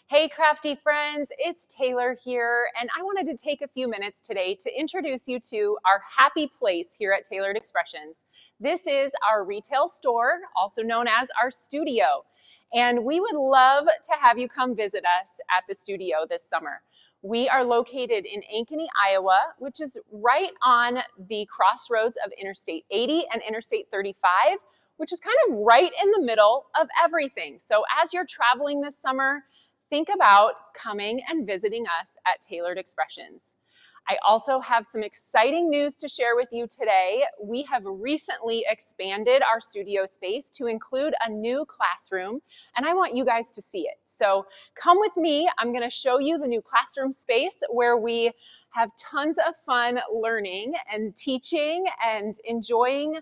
Hey crafty friends, it's Taylor here, and I wanted to take a few minutes today to introduce you to our happy place here at Tailored Expressions. This is our retail store, also known as our studio, and we would love to have you come visit us at the studio this summer. We are located in Ankeny, Iowa, which is right on the crossroads of Interstate 80 and Interstate 35, which is kind of right in the middle of everything. So as you're traveling this summer, think about coming and visiting us at Tailored Expressions. I also have some exciting news to share with you today. We have recently expanded our studio space to include a new classroom, and I want you guys to see it. So come with me. I'm going to show you the new classroom space where we have tons of fun learning and teaching and enjoying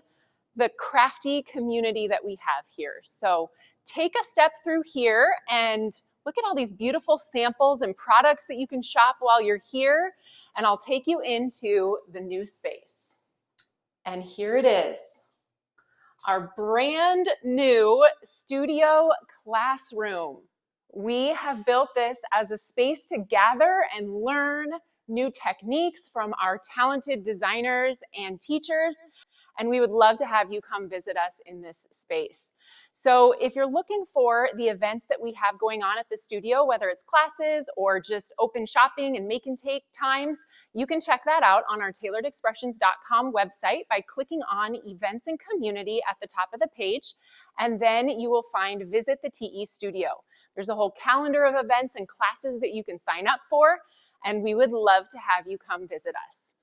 the crafty community that we have here. So take a step through here and look at all these beautiful samples and products that you can shop while you're here, and I'll take you into the new space. And here it is, our brand new studio classroom. We have built this as a space to gather and learn new techniques from our talented designers and teachers, and we would love to have you come visit us in this space. So if you're looking for the events that we have going on at the studio, whether it's classes or just open shopping and make and take times, you can check that out on our tailoredexpressions.com website by clicking on Events and Community at the top of the page, and then you will find Visit the TE Studio. There's a whole calendar of events and classes that you can sign up for, and we would love to have you come visit us.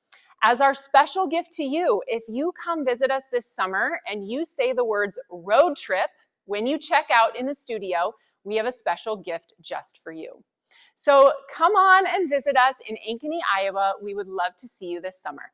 As our special gift to you, if you come visit us this summer and you say the words road trip when you check out in the studio, we have a special gift just for you. So come on and visit us in Ankeny, Iowa. We would love to see you this summer.